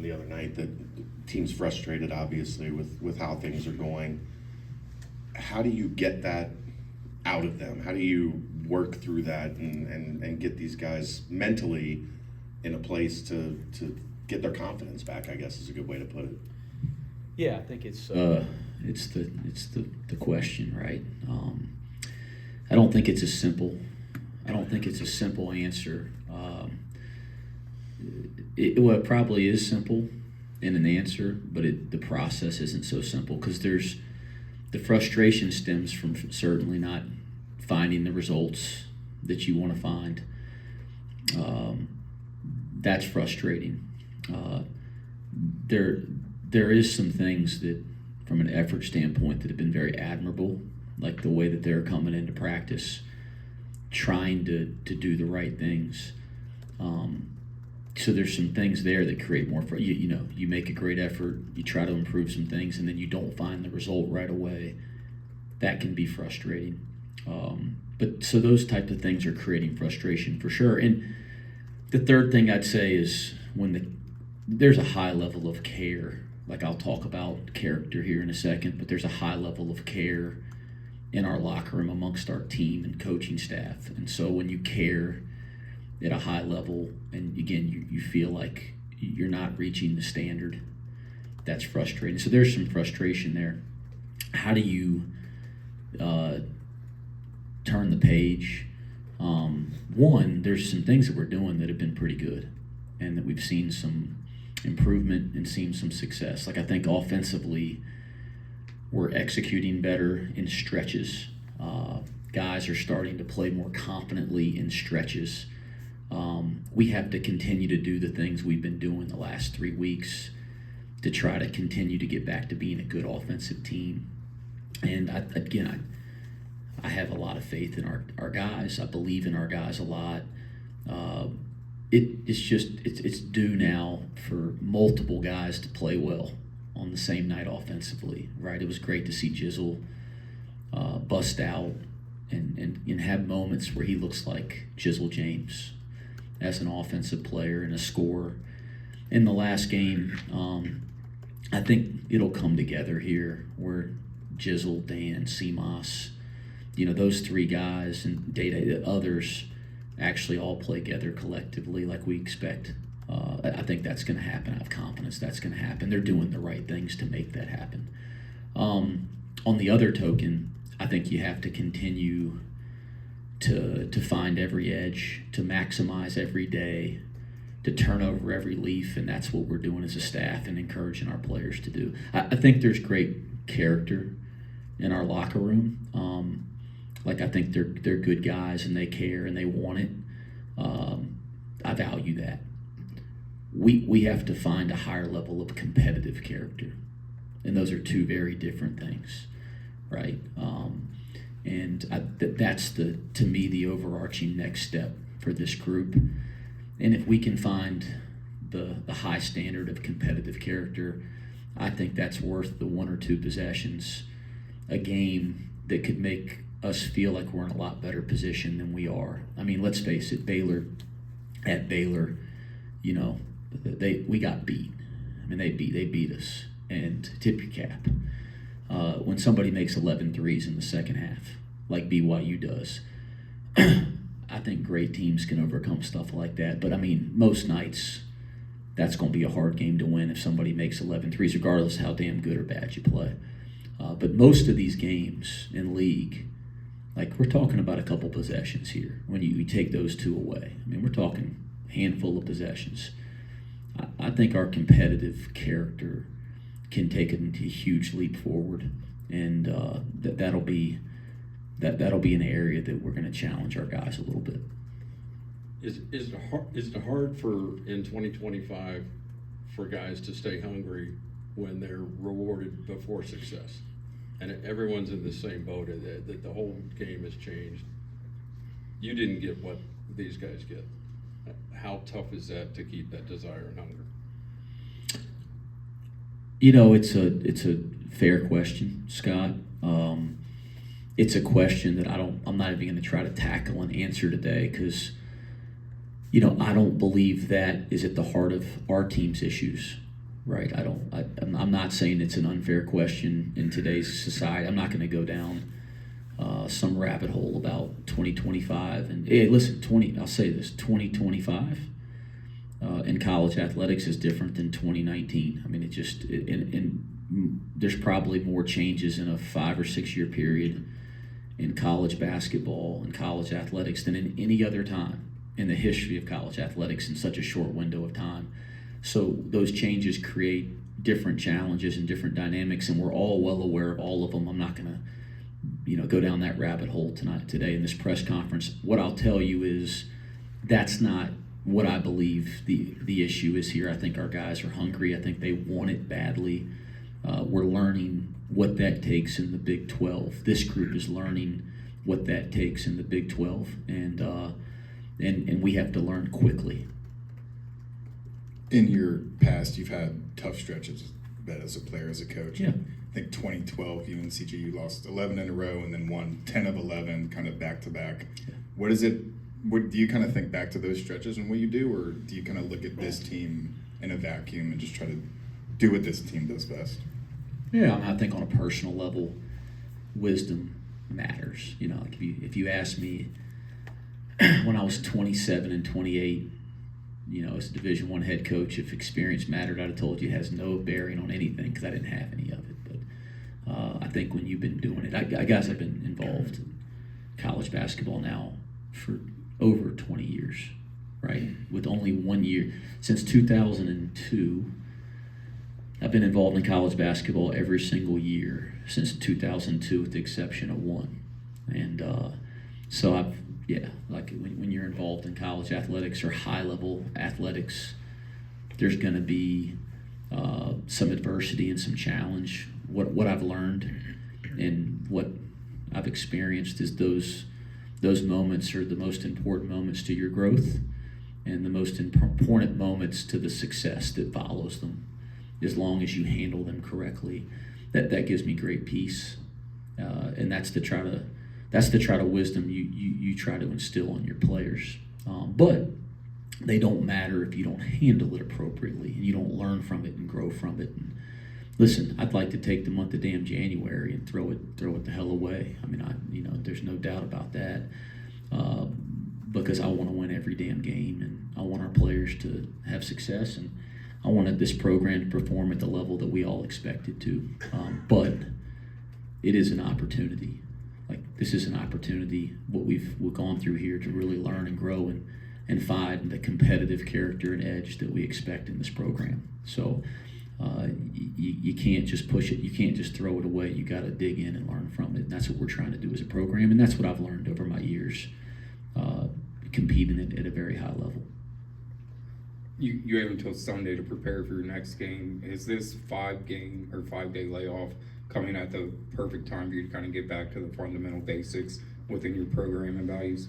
mentioned the other night that the team's frustrated, obviously, with how things are going. How do you get that out of them? How do you work through that and get these guys mentally in a place to get their confidence back, I guess is a good way to put it. Yeah, I think it's the question, right? I don't think it's a simple answer. It probably is simple in an answer, but the process isn't so simple because the frustration stems from certainly not finding the results that you want to find. That's frustrating. There is some things that, from an effort standpoint, that have been very admirable, like the way that they're coming into practice, trying to do the right things. So there's some things there that create more. You make a great effort, you try to improve some things, and then you don't find the result right away. That can be frustrating. But so those types of things are creating frustration for sure. And the third thing I'd say is when there's a high level of care. Like I'll talk about character here in a second, but there's a high level of care in our locker room amongst our team and coaching staff. And so when you care at a high level, and again, you feel like you're not reaching the standard, that's frustrating. So there's some frustration there. How do you turn the page? One, there's some things that we're doing that have been pretty good and that we've seen some improvement and seen some success. Like I think offensively, we're executing better in stretches. Guys are starting to play more confidently in stretches. We have to continue to do the things we've been doing the last 3 weeks to try to continue to get back to being a good offensive team. And I have a lot of faith in our guys. I believe in our guys a lot. It's due now for multiple guys to play well on the same night offensively, right? It was great to see Jizzle bust out and have moments where he looks like Jizzle James as an offensive player and a scorer. In the last game, I think it'll come together here where Jizzle, Dan, Seamas, those three guys and Data, others actually all play together collectively like we expect. I think that's going to happen. I have confidence that's going to happen. They're doing the right things to make that happen. On the other token, I think you have to continue to find every edge, to maximize every day, to turn over every leaf, and that's what we're doing as a staff and encouraging our players to do. I think there's great character in our locker room. I think they're good guys and they care and they want it. I value that. We have to find a higher level of competitive character, and those are two very different things, right? That's to me the overarching next step for this group. And if we can find the high standard of competitive character, I think that's worth the 1 or 2 possessions a game that could make us feel like we're in a lot better position than we are. I mean, let's face it, Baylor, we got beat. I mean, they beat us. And tip your cap. When somebody makes 11 threes in the second half, like BYU does, I think great teams can overcome stuff like that. But I mean, most nights, that's going to be a hard game to win if somebody makes 11 threes, regardless how damn good or bad you play. But most of these games in league, like we're talking about a couple possessions here when you take those 2 away. I mean, we're talking a handful of possessions. I think our competitive character can take it into a huge leap forward, and that'll be an area that we're going to challenge our guys a little bit. Is it hard for in 2025 for guys to stay hungry when they're rewarded before success? And everyone's in the same boat that the whole game has changed. You didn't get what these guys get. How tough is that to keep that desire and hunger? It's a fair question, Scott. It's a question that I'm not even going to try to tackle and answer today because, I don't believe that is at the heart of our team's issues. right? I'm not saying it's an unfair question in today's society. I'm not going to go down some rabbit hole about 2025. And hey, listen, I'll say this: 2025 in college athletics is different than 2019. I mean, there's probably more changes in a 5 or 6 year period in college basketball and college athletics than in any other time in the history of college athletics in such a short window of time. So those changes create different challenges and different dynamics, and we're all well aware of all of them. I'm not going to go down that rabbit hole today in this press conference. What I'll tell you is that's not what I believe the issue is here. I think our guys are hungry. I think they want it badly. We're learning what that takes in the Big 12. This group is learning what that takes in the Big 12, and we have to learn quickly. In your past, you've had tough stretches as a player, as a coach. Yeah. I think 2012, UNCG, you lost 11 in a row and then won 10 of 11 kind of back-to-back. Yeah. What do you kind of think back to those stretches and what you do, or do you kind of look at this team in a vacuum and just try to do what this team does best? Yeah, I think on a personal level, wisdom matters. Like if you ask me when I was 27 and 28, as a Division I head coach, if experience mattered, I'd have told you it has no bearing on anything because I didn't have any of it. But I think when you've been doing it, I guess I've been involved in college basketball now for over 20 years, right? With only 1 year. Since 2002, I've been involved in college basketball every single year since 2002 with the exception of one. And so when you're involved in college athletics or high-level athletics, there's going to be some adversity and some challenge. What I've learned and what I've experienced is those moments are the most important moments to your growth and the most important moments to the success that follows them, as long as you handle them correctly. That gives me great peace, and that's the try to wisdom you try to instill in your players. But they don't matter if you don't handle it appropriately and you don't learn from it and grow from it. And listen, I'd like to take the month of damn January and throw it the hell away. I mean, there's no doubt about that, because I want to win every damn game, and I want our players to have success, and I wanted this program to perform at the level that we all expect it to. But it is an opportunity. This is an opportunity, what we've gone through here, to really learn and grow and find the competitive character and edge that we expect in this program. So you can't just push it. You can't just throw it away. You got to dig in and learn from it. And that's what we're trying to do as a program. And that's what I've learned over my years competing at a very high level. You have until Sunday to prepare for your next game. Is this 5-day layoff coming at the perfect time for you to kind of get back to the fundamental basics within your program and values?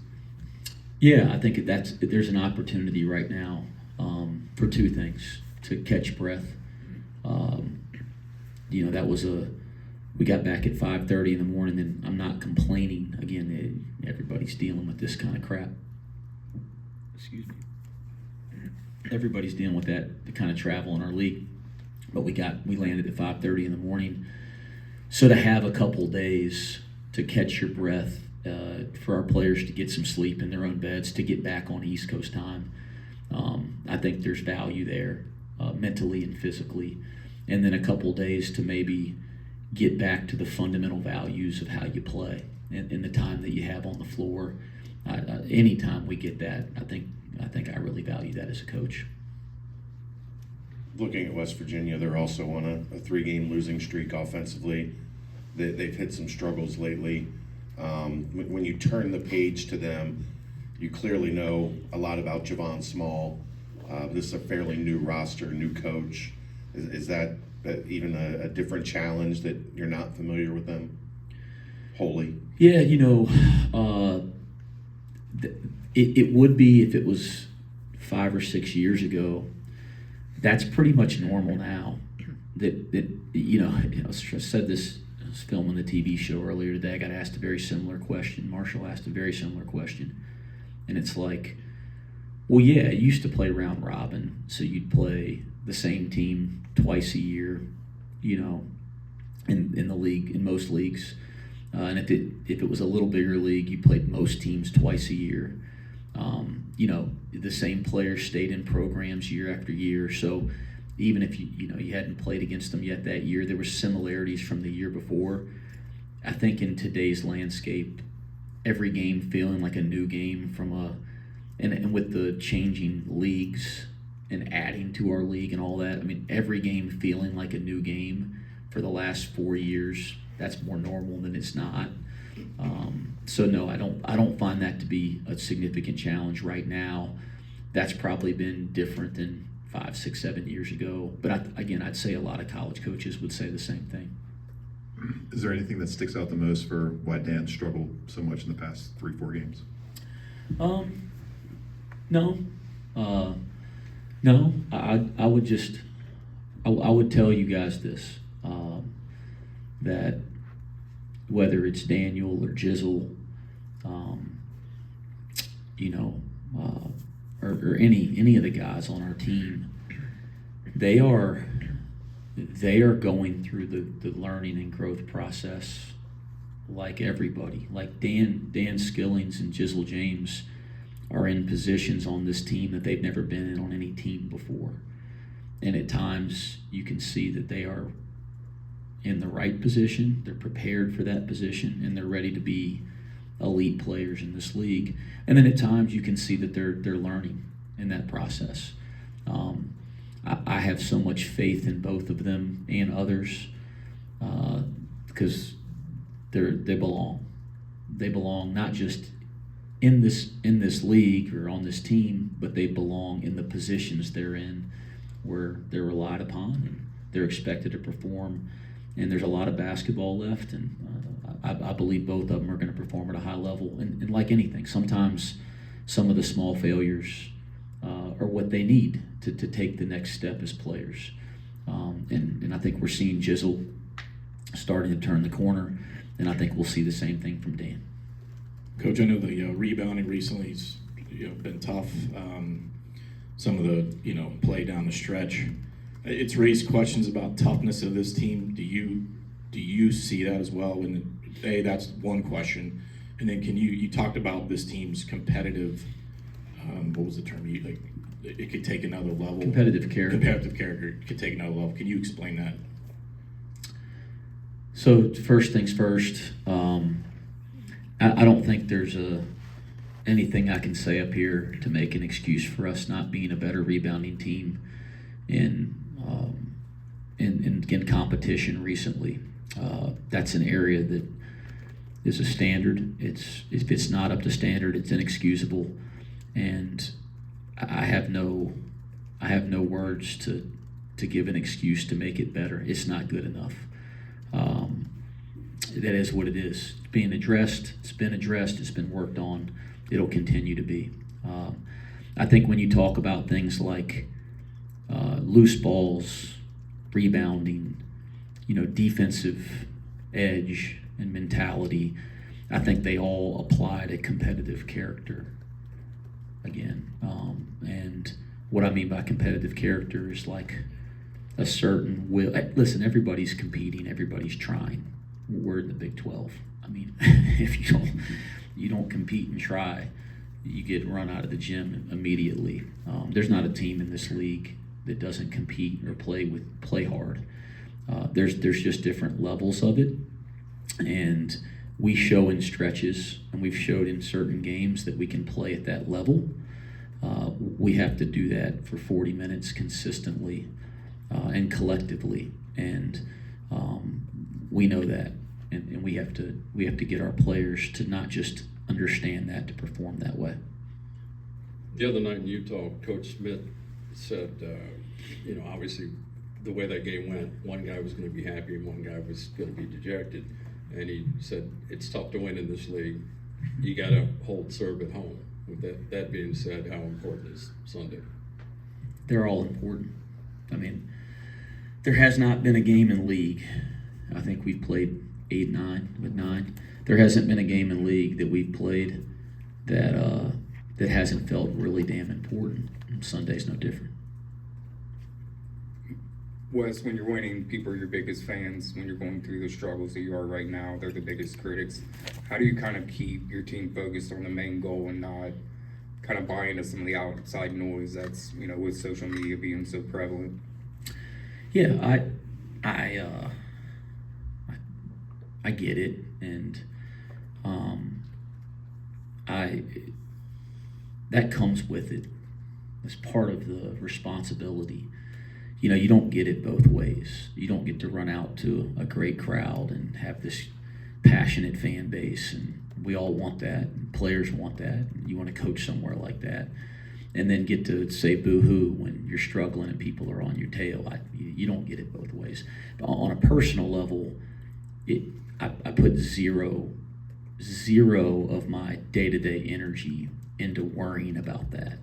Yeah, I think there's an opportunity right now for two things: to catch breath. We got back at 5:30 in the morning, and I'm not complaining. Again, everybody's dealing with this kind of crap. Excuse me. Everybody's dealing with the kind of travel in our league, but we landed at 5:30 in the morning. So to have a couple days to catch your breath, for our players to get some sleep in their own beds, to get back on East Coast time, I think there's value there, mentally and physically. And then a couple days to maybe get back to the fundamental values of how you play and the time that you have on the floor. Anytime we get that, I think I really value that as a coach. Looking at West Virginia, they're also on a 3-game losing streak offensively. They've hit some struggles lately. When you turn the page to them, you clearly know a lot about Javon Small. This is a fairly new roster, new coach. Is that even a different challenge that you're not familiar with them wholly? Yeah, it would be if it was 5 or 6 years ago. That's pretty much normal now. I said this. I was filming the TV show earlier today. I got asked a very similar question. Marshall asked a very similar question, and it's like, well, yeah, you used to play round robin, so you'd play the same team twice a year, you know, in the league, in most leagues. And if it was a little bigger league, you played most teams twice a year. You know, the same players stayed in programs year after year. So even if you hadn't played against them yet that year, there were similarities from the year before. I think in today's landscape, every game feeling like a new game and with the changing leagues and adding to our league and all that, I mean, every game feeling like a new game for the last 4 years, that's more normal than it's not. So no, I don't find that to be a significant challenge right now. That's probably been different than 5, 6, 7 years ago. But I'd say a lot of college coaches would say the same thing. Is there anything that sticks out the most for why Dan struggled so much in the past 3-4 games? No. No. I would just I would tell you guys this, that whether it's Daniel or Jizzle, you know, or any of the guys on our team, they are going through the learning and growth process like everybody. Like Dan Skillings and Jizzle James are in positions on this team that they've never been in on any team before. And at times you can see that they are in the right position, they're prepared for that position, and they're ready to be elite players in this league. And then at times you can see that they're learning in that process. I have so much faith in both of them and others, because they belong. They belong not just in this league or on this team, but they belong in the positions they're in, where they're relied upon and they're expected to perform. And there's a lot of basketball left, and I believe both of them are going to perform at a high level. And like anything, sometimes some of the small failures are what they need to take the next step as players. And I think we're seeing Jizzle starting to turn the corner, and I think we'll see the same thing from Dan. Coach, I know the rebounding recently has been tough. Some of the play down the stretch, it's raised questions about toughness of this team. Do you see that as well? And that's one question. And then you talked about this team's competitive. What was the term? It could take another level. Competitive character. Competitive character could take another level. Can you explain that? So first things first, I don't think there's anything I can say up here to make an excuse for us not being a better rebounding team in competition recently. That's an area that is a standard. If it's not up to standard, it's inexcusable, and I have no words to give an excuse to make it better. It's not good enough. That is what it is. It's being addressed. It's been addressed. It's been worked on. It'll continue to be. I think when you talk about things like loose balls, rebounding, defensive edge and mentality, I think they all apply to competitive character again. And what I mean by competitive character is like a certain will. Listen, everybody's competing, everybody's trying. We're in the Big 12. I mean, if you don't compete and try, you get run out of the gym immediately. There's not a team in this league that doesn't compete or play hard. There's just different levels of it, and we show in stretches, and we've showed in certain games that we can play at that level. We have to do that for 40 minutes consistently and collectively, and we know that, and we have to get our players to not just understand that, to perform that way. The other night in Utah, Coach Smith said, obviously the way that game went, one guy was going to be happy and one guy was going to be dejected. And he said, it's tough to win in this league. You got to hold serve at home. With that being said, how important is Sunday? They're all important. I mean, there has not been a game in league. I think we've played 8, 9, with 9. There hasn't been a game in league that we've played that hasn't felt really damn important. And Sunday's no different. Wes, when you're winning, people are your biggest fans. When you're going through the struggles that you are right now, they're the biggest critics. How do you kind of keep your team focused on the main goal and not kind of buy into some of the outside noise that's, with social media being so prevalent? Yeah, I get it, and that comes with it as part of the responsibility. You don't get it both ways. You don't get to run out to a great crowd and have this passionate fan base, and we all want that, and players want that, and you want to coach somewhere like that, and then get to say boo-hoo when you're struggling and people are on your tail. You don't get it both ways. But on a personal level, I put zero of my day-to-day energy into worrying about that,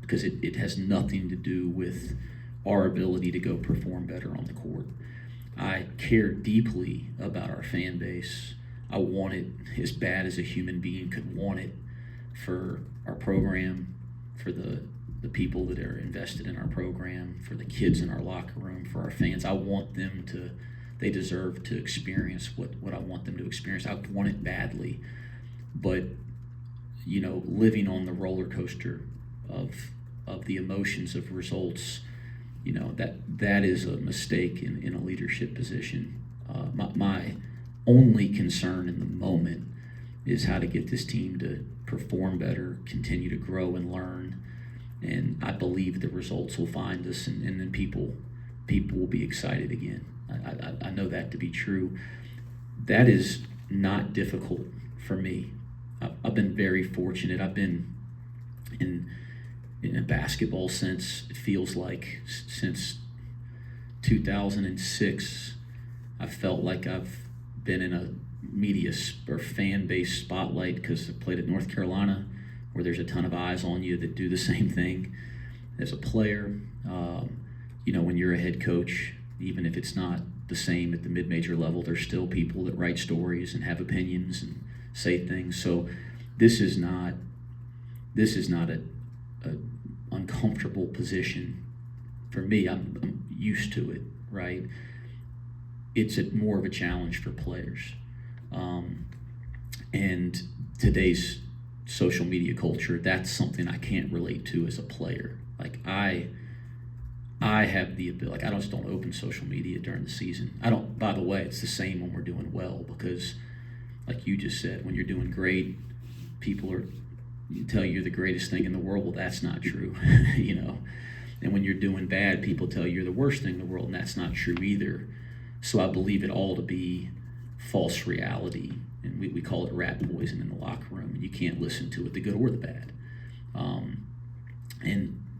because it has nothing to do with our ability to go perform better on the court. I care deeply about our fan base. I want it as bad as a human being could want it for our program, for the people that are invested in our program, for the kids in our locker room, for our fans. I want them to, they deserve to experience what I want them to experience. I want it badly. But, living on the roller coaster of the emotions of results, that is a mistake in a leadership position. My only concern in the moment is how to get this team to perform better, continue to grow and learn, and I believe the results will find us, and then people will be excited again. I know that to be true. That is not difficult for me. I've been very fortunate. I've been in a basketball sense, it feels like since 2006, I felt like I've been in a media or fan-based spotlight, because I played at North Carolina, where there's a ton of eyes on you that do the same thing as a player. When you're a head coach, even if it's not the same at the mid-major level, there's still people that write stories and have opinions and say things. So this is not a uncomfortable position for me. I'm used to it, right? It's more of a challenge for players. And today's social media culture, that's something I can't relate to as a player. Like I have the ability, like I just don't open social media during the season. I don't, by the way, it's the same when we're doing well, because like you just said, when you're doing great, people tell you you're the greatest thing in the world. Well, that's not true, And when you're doing bad, people tell you you're the worst thing in the world, and that's not true either. So I believe it all to be false reality, and we call it rat poison in the locker room, and you can't listen to it, the good or the bad.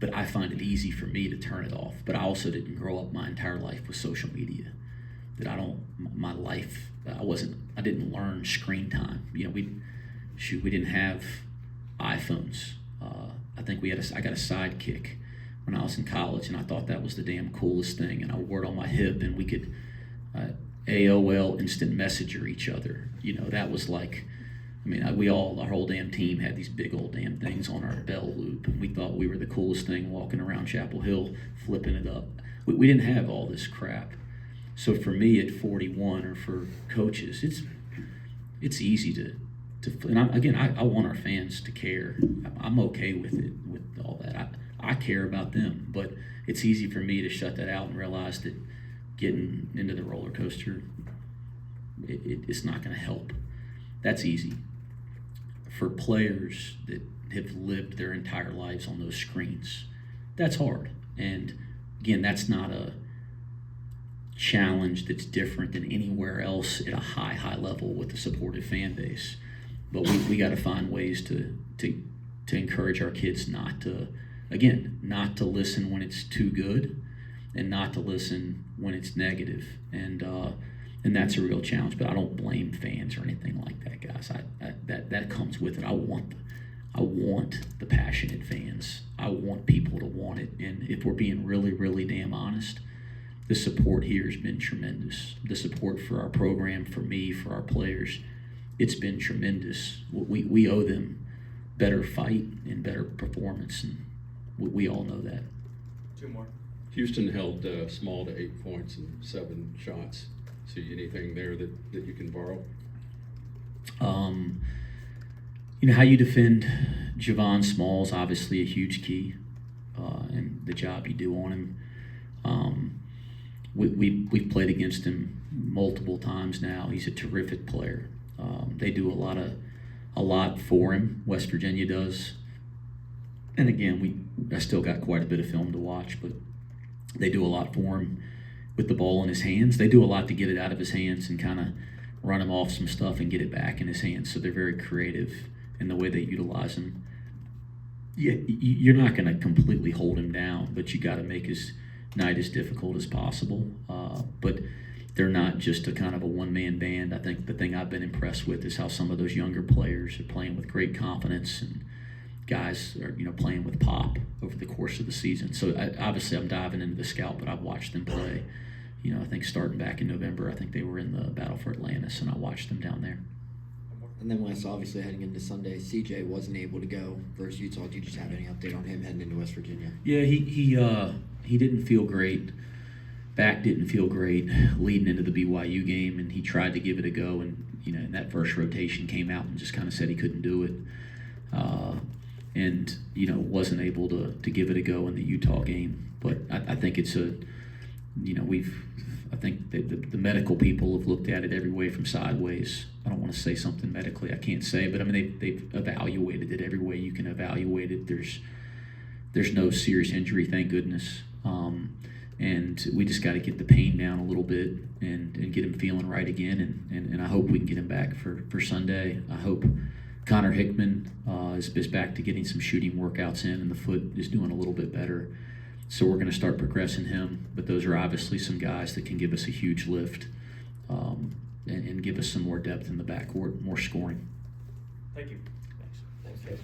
But I find it easy for me to turn it off. But I also didn't grow up my entire life with social media. I didn't learn screen time. We didn't have iPhones. I think I got a Sidekick when I was in college, and I thought that was the damn coolest thing. And I wore it on my hip, and we could AOL instant messenger each other. That was like, our whole damn team had these big old damn things on our bell loop, and we thought we were the coolest thing walking around Chapel Hill flipping it up. We didn't have all this crap. So for me at 41, or for coaches, it's easy to and I want our fans to care. I'm okay with it, with all that. I care about them, but it's easy for me to shut that out and realize that getting into the roller coaster, it's not going to help. That's easy. For players that have lived their entire lives on those screens, that's hard. And again, that's not a challenge that's different than anywhere else at a high level with a supportive fan base. But we got to find ways to encourage our kids not to listen when it's too good, and not to listen when it's negative. And that's a real challenge. But I don't blame fans or anything like that, guys. That comes with it. I want the passionate fans. I want people to want it. And if we're being really, really damn honest, the support here has been tremendous. The support for our program, for me, for our players, it's been tremendous. We owe them better fight and better performance, and we all know that. Two more. Houston held Small to 8 points and 7 shots. See anything there that you can borrow? How you defend Javon Small is obviously a huge key, and the job you do on him. We've played against him multiple times now. He's a terrific player. They do a lot for him. West Virginia does. And again, I still got quite a bit of film to watch, but they do a lot for him with the ball in his hands. They do a lot to get it out of his hands and kind of run him off some stuff and get it back in his hands. So they're very creative in the way they utilize him. Yeah, you're not going to completely hold him down, but you got to make his night as difficult as possible. But they're not just a kind of a one-man band. I think the thing I've been impressed with is how some of those younger players are playing with great confidence, and guys are playing with pop over the course of the season. So obviously I'm diving into the scout, but I've watched them play. I think starting back in November, I think they were in the Battle for Atlantis, and I watched them down there. And then Wes, obviously heading into Sunday, CJ wasn't able to go versus Utah. Do you just have any update on him heading into West Virginia? Yeah, he didn't feel great. Back didn't feel great leading into the BYU game, and he tried to give it a go, and in that first rotation came out and just kind of said he couldn't do it, and wasn't able to give it a go in the Utah game. But I think it's I think the medical people have looked at it every way from sideways. I don't want to say something medically I can't say, but I mean they've evaluated it every way you can evaluate it. There's no serious injury, thank goodness. And we just got to get the pain down a little bit and get him feeling right again. And I hope we can get him back for Sunday. I hope Connor Hickman is back to getting some shooting workouts in, and the foot is doing a little bit better. So we're going to start progressing him. But those are obviously some guys that can give us a huge lift and give us some more depth in the backcourt, more scoring. Thank you. Thanks.